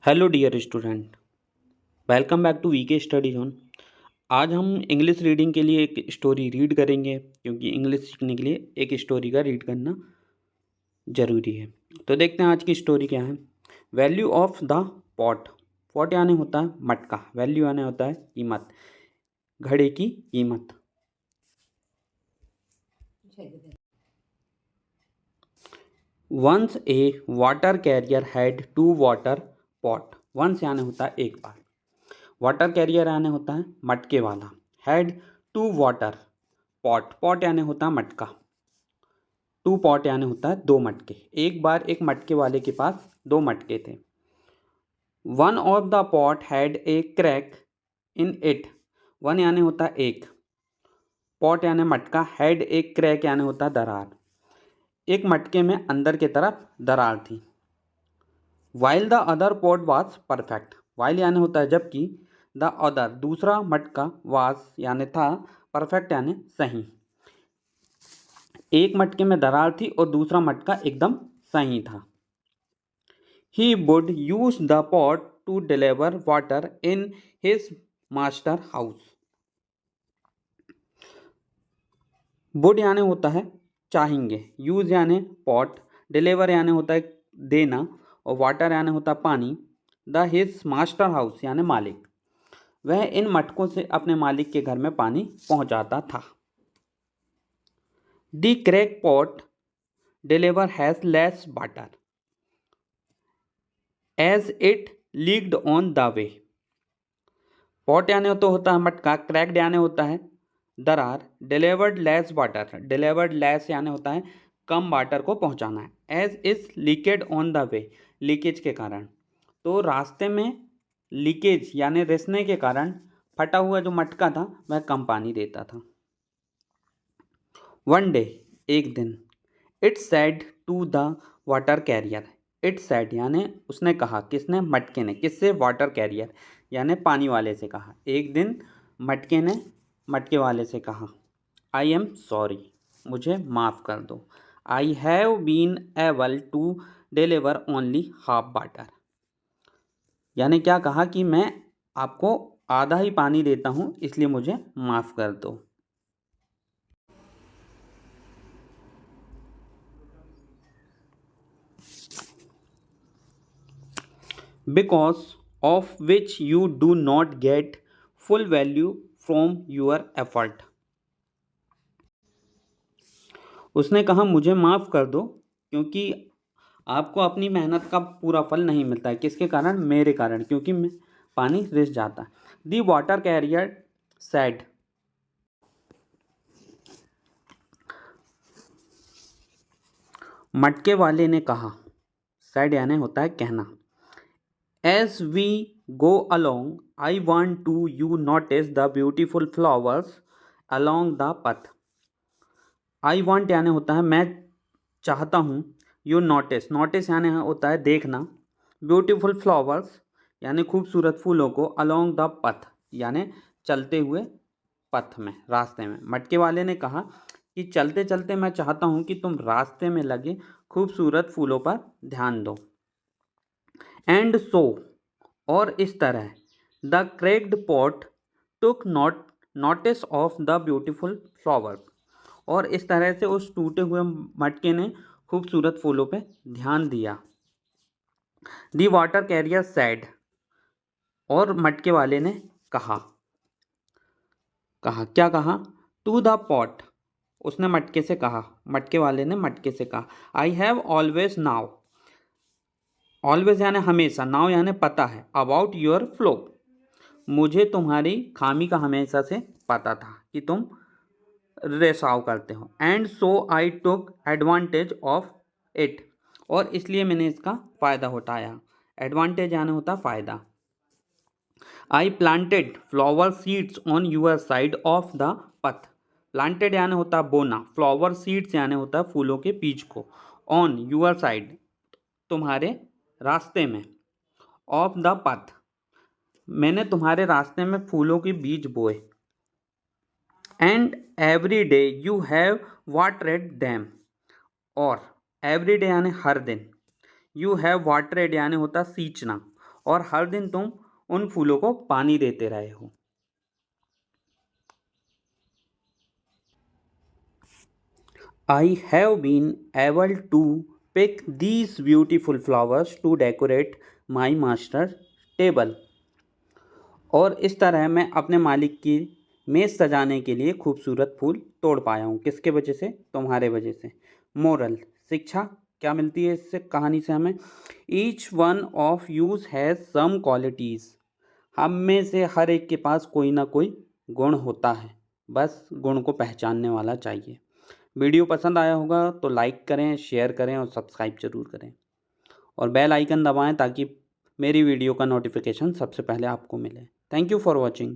Hello dear student, welcome back to VK study zone. आज हम English reading के लिए एक स्टोरी रीड करेंगे क्योंकि इंग्लिश सीखने के लिए एक स्टोरी का रीड करना ज़रूरी है। तो देखते हैं आज की स्टोरी क्या है। Value of the pot. Pot यानी होता है मटका, वैल्यू यानी होता है कीमत, घड़े की कीमत। Once a water carrier had two water pot. Once यानी होता है एक बार, वाटर कैरियर यानी होता है मटके वाला, had two water pot, pot यानी होता है मटका, टू पॉट यानी होता है दो मटके। एक बार एक मटके वाले के पास दो मटके थे। One of the pot had a crack in it. One यानी होता है एक, पॉट यानी मटका, हैड ए क्रैक यानी होता है दरार। एक मटके में अंदर की तरफ दरार थी। While the other pot was perfect. While यानी होता है जबकि, द अदर दूसरा मटका, वाज यानी था, परफेक्ट यानी सही। एक मटके में दरार थी और दूसरा मटका एकदम सही था। He would use the pot to deliver water in his master house. Would यानी होता है चाहेंगे, यूज यानी पॉट, डिलीवर यानी होता है देना, और वाटर यानी होता है पानी। द हिज मास्टर हाउस यानी मालिक, वह इन मटकों से अपने मालिक के घर में पानी पहुंचाता था। The crack pot deliver has less water as it leaked on the way. Pot यानी तो होता है मटका, क्रैक्ड यानी होता है दरार, delivered less water, delivered less यानी होता है कम वाटर को पहुंचाना है, as is leaked on the way, leakage के कारण। तो रास्ते में लीकेज यानी रिसने के कारण फटा हुआ जो मटका था वह कम पानी देता था। वन डे एक दिन, it said to the water carrier. It said यानी उसने कहा, किसने, मटके ने, किससे, वाटर कैरियर यानी पानी वाले से कहा। एक दिन मटके ने मटके वाले से कहा, आई एम सॉरी, मुझे माफ़ कर दो। I have been able to deliver only half water. यानी क्या कहा कि मैं आपको आधा ही पानी देता हूँ, इसलिए मुझे माफ़ कर दो। Because of which you do not get full value from your effort। उसने कहा मुझे माफ़ कर दो क्योंकि आपको अपनी मेहनत का पूरा फल नहीं मिलता है। किसके कारण? मेरे कारण, क्योंकि मैं पानी रिस जाता है। The water carrier said. मटके वाले ने कहा, सैड यानी होता है कहना। As we go along I want to you notice the beautiful flowers along the path. I want यानी होता है मैं चाहता हूँ, यू नोटिस, नोटिस यानी होता है देखना, ब्यूटीफुल फ्लावर्स यानी खूबसूरत फूलों को, अलॉन्ग द पथ यानी चलते हुए पथ में, रास्ते में। मटके वाले ने कहा कि चलते चलते मैं चाहता हूँ कि तुम रास्ते में लगे खूबसूरत फूलों पर ध्यान दो। एंड सो, और इस तरह, the cracked pot took notice of the beautiful flowers, और इस तरह से उस टूटे हुए मटके ने खूबसूरत फूलों पे ध्यान दिया। दी वाटर कैरियर सैड, और मटके वाले ने कहा, क्या कहा? टू द पॉट, उसने मटके से कहा, मटके वाले ने मटके से कहा, I have always now, always यानी हमेशा, नाउ यानी पता है, अबाउट योर फ्लो, मुझे तुम्हारी खामी का हमेशा से पता था कि तुम रेसाव करते हो। And so I took advantage of it, और इसलिए मैंने इसका फ़ायदा उठाया। एडवांटेज यानी होता फ़ायदा। I planted flower seeds on your side of the path. Planted यानी होता है बोना, फ्लावर सीड्स यानी होता है फूलों के बीज को, ऑन यूअर साइड तुम्हारे रास्ते में, ऑफ द पथ मैंने तुम्हारे रास्ते में फूलों के बीज बोए। And every day you have watered them, और एवरी डे यानी हर दिन, यू हैव वाटरेड यानी होता सींचना, और हर दिन तुम उन फूलों को पानी देते रहे हो। I have been able to pick these beautiful flowers to decorate my master table। और इस तरह मैं अपने मालिक की मेज़ सजाने के लिए खूबसूरत फूल तोड़ पाया हूँ। किसके वजह से? तुम्हारे वजह से। मोरल शिक्षा क्या मिलती है इससे कहानी से हमें? Each one of us has some qualities. हम में से हर एक के पास कोई ना कोई गुण होता है, बस गुण को पहचानने वाला चाहिए। वीडियो पसंद आया होगा तो लाइक करें, शेयर करें और सब्सक्राइब ज़रूर करें और बेल आइकन दबाएं ताकि मेरी वीडियो का नोटिफिकेशन सबसे पहले आपको मिले। Thank you for watching.